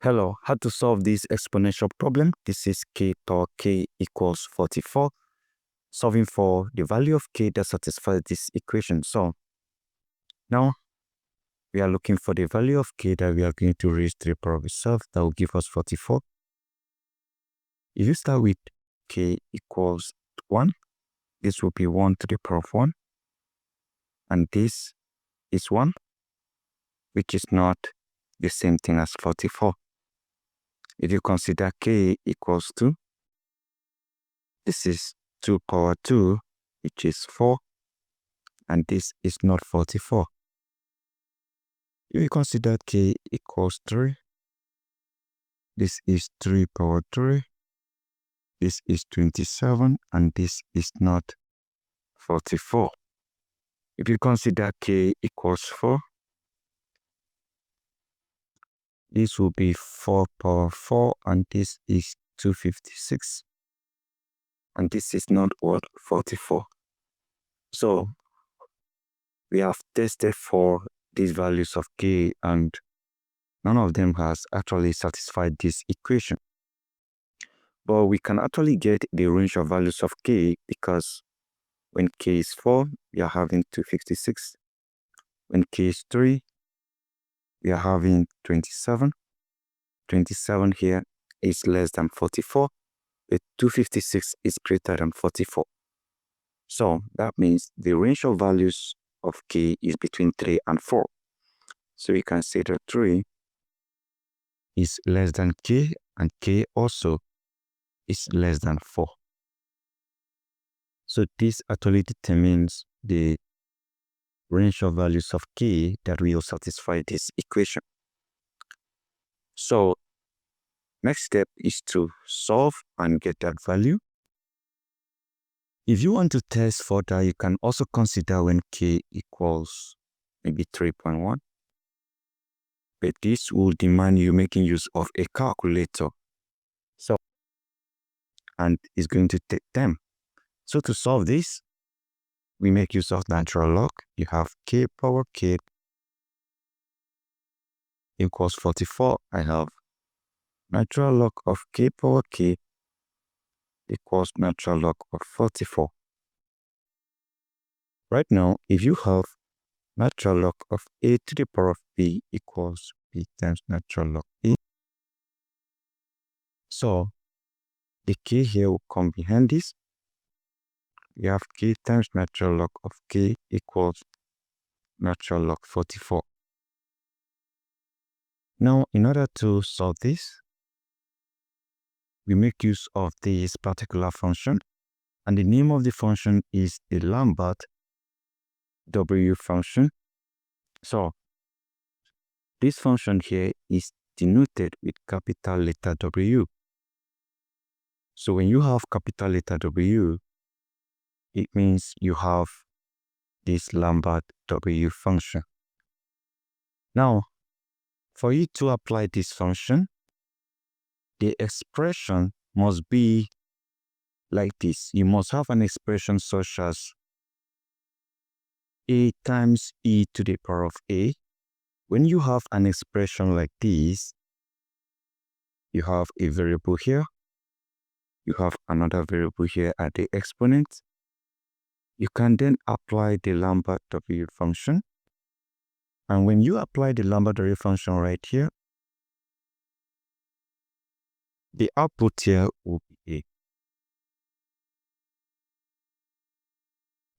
Hello, how to solve this exponential problem? This is k power k equals 44, solving for the value of k that satisfies this equation. So now we are looking for the value of k that we are going to raise to the power of itself. That will give us 44. If you start with k equals 1, this will be 1 to the power of 1. And this is 1, which is not the same thing as 44. If you consider k equals 2, this is 2 power 2, which is 4, and this is not 44. If you consider k equals 3, this is 3 power 3, this is 27, and this is not 44. If you consider k equals 4, this will be 4 power 4, and this is 256. And this is not what? 44. So we have tested for these values of k, and none of them has actually satisfied this equation. But we can actually get the range of values of k, because when k is 4, we are having 256. When k is 3, we are having 27. 27 here is less than 44, but 256 is greater than 44. So that means the range of values of k is between 3 and 4. So we can say that 3 is less than k, and k also is less than 4. So this actually determines the range of values of k that will satisfy this equation. So next step is to solve and get that value. If you want to test further, you can also consider when k equals maybe 3.1. But this will demand you making use of a calculator. So, and it's going to take time. So to solve this, we make use of natural log. You have k power k equals 44. I have natural log of k power k equals natural log of 44. Right now, if you have natural log of a to the power of b equals b times natural log a, so the k here will come behind this. We have k times natural log of k equals natural log 44. Now, in order to solve this, we make use of this particular function, and the name of the function is the Olympiad-level function. So this function here is denoted with capital letter W. So when you have capital letter W, it means you have this Olympiad-level function. Now, for you to apply this function, the expression must be like this. You must have an expression such as a times e to the power of a. When you have an expression like this, you have a variable here, you have another variable here at the exponent. You can then apply the Olympiad-level function. And when you apply the Olympiad-level function right here, the output here will be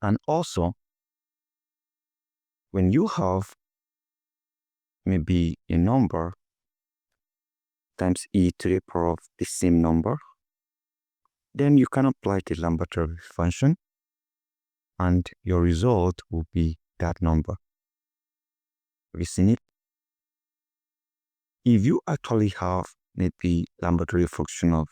a. And also, when you have maybe a number times e to the power of the same number, then you can apply the Olympiad-level function, and your result will be that number. Have you seen it? If you actually have maybe Olympiad-level function of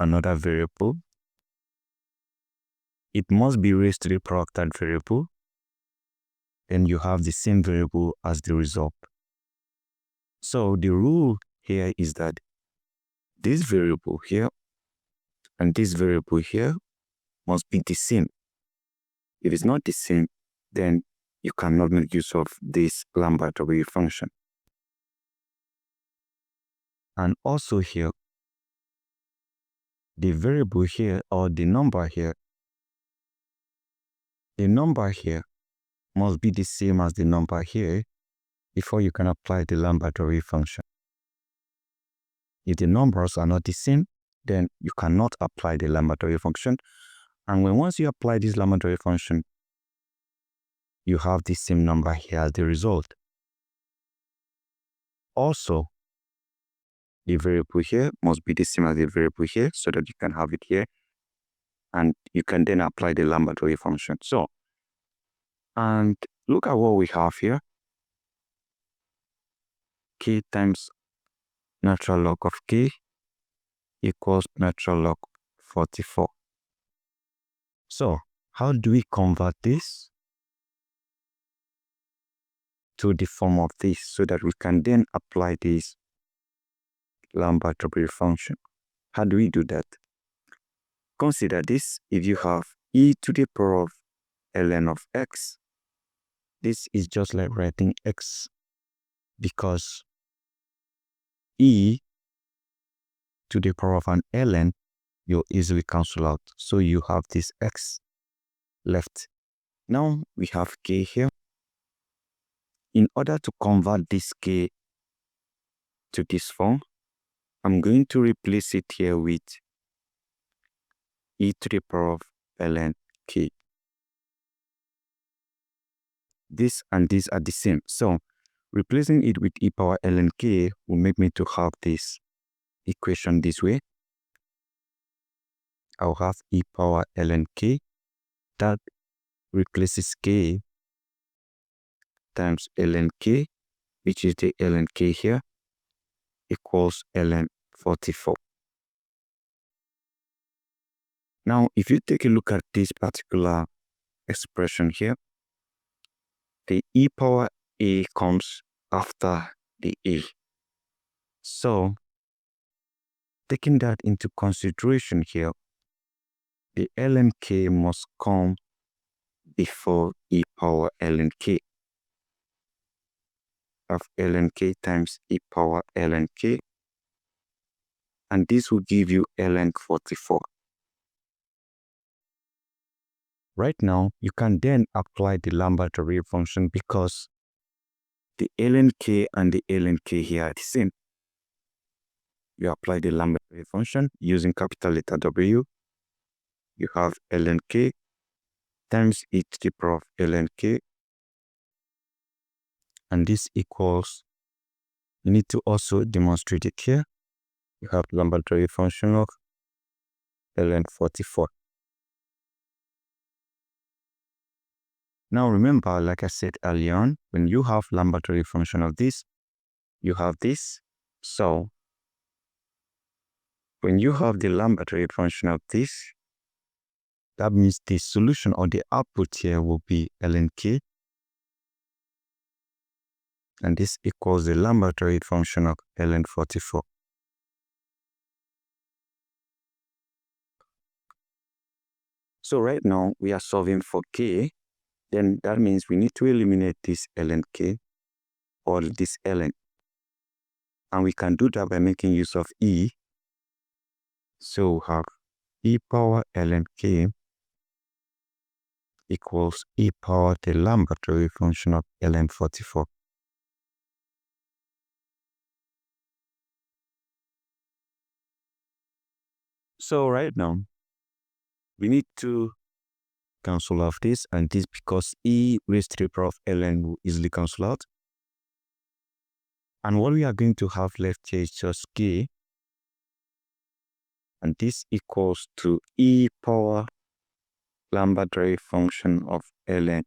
another variable, it must be raised to the power of that variable, then you have the same variable as the result. So the rule here is that this variable here and this variable here must be the same. If it's not the same, then you cannot make use of this Olympiad-level function. And also here, the variable here, or the number here must be the same as the number here before you can apply the Lambda-Dore function. If the numbers are not the same, then you cannot apply the Lambda-Dore function. And once you apply this Lambda-Dore function, you have the same number here as the result. Also, the variable here must be the same as the variable here so that you can have it here. And you can then apply the Lambda-Dore function. So, and look at what we have here. K times natural log of k equals natural log 44. So, how do we convert this to the form of this so that we can then apply this Lambda-Dore function? How do we do that? Consider this: if you have e to the power of ln of x, this is just like writing x, because e to the power of an ln, you easily cancel out. So you have this x left. Now we have k here. In order to convert this k to this form, I'm going to replace it here with e to the power of ln k. This and this are the same. So replacing it with e power ln k will make me to have this equation this way. I'll have e power ln k that replaces k times ln k, which is the ln k here, equals ln 44. Now, if you take a look at this particular expression here, the e power a comes after the a. So, taking that into consideration here, the ln k must come before e power ln k. Of ln k times e power ln k, and this will give you ln 44. Right now, you can then apply the Lambda-Dore function because the ln k and the ln k here are the same. You apply the Lambda-Dore function using capital letter W. You have ln k times e to the power of ln k, and this equals, you need to also demonstrate it here. You have Lambda-Dore function of ln 44. Now remember, like I said earlier on, when you have Lambda-Dore function of this, you have this. So when you have the Lambda-Dore function of this, that means the solution or the output here will be ln k, and this equals the Lambda-Dore function of ln 44. So right now we are solving for k. Then that means we need to eliminate this ln k or this ln. And we can do that by making use of e. So we have e power ln k equals e power the Lambda-Dore function of ln 44. So right now, we need to cancel off this and this because e raised to the power of ln will easily cancel out. And what we are going to have left here is just k, and this equals to e power Lambda-Dore function of ln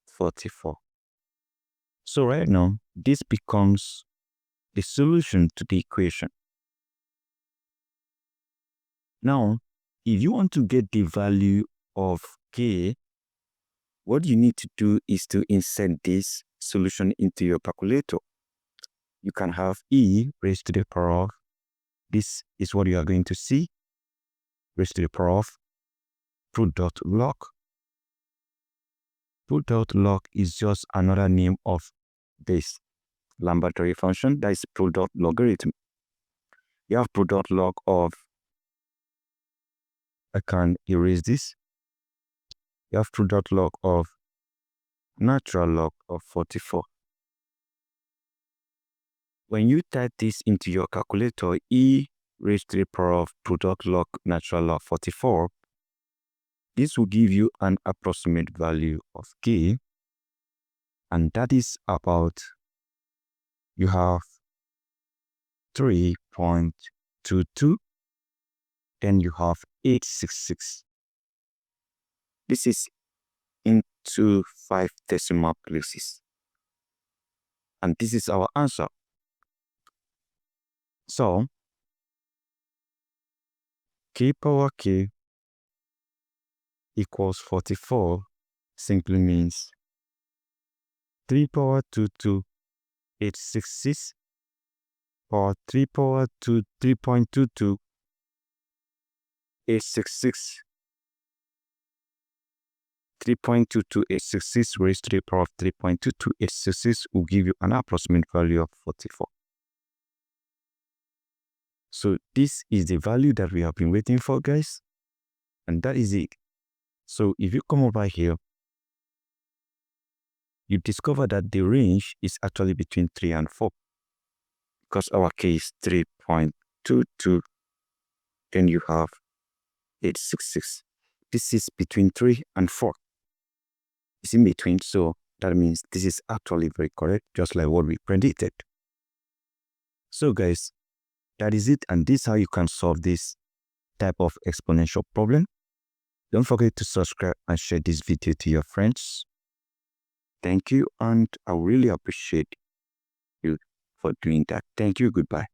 44. So right now, this becomes the solution to the equation. Now, if you want to get the value of k, what you need to do is to insert this solution into your calculator. You can have e raised to the power of, this is what you are going to see, raised to the power of pro.log. Pro.log is just another name of this. laboratory function, that is product logarithm. You have product log of, I can erase this. You have product log of natural log of 44. When you type this into your calculator, e raised to the power of product log natural log 44, this will give you an approximate value of k, and that is about, you have 3.22, then you have 866. This is into 5 decimal places. And this is our answer. So, k power k equals 44 simply means 3 power 2 866 or 3 power 2 3.22 866 3.22 866 raised to the power of 3.22 866 will give you an approximate value of 44. So this is the value that we have been waiting for, guys, and that is it. So if you come over here, you discover that the range is actually between 3 and 4 because our k is 3.22, then you have 866. This is between 3 and 4. It's in between, so that means this is actually very correct, just like what we predicted. So guys, that is it, and this is how you can solve this type of exponential problem. Don't forget to subscribe and share this video to your friends. Thank you, and I really appreciate you for doing that. Thank you. Goodbye.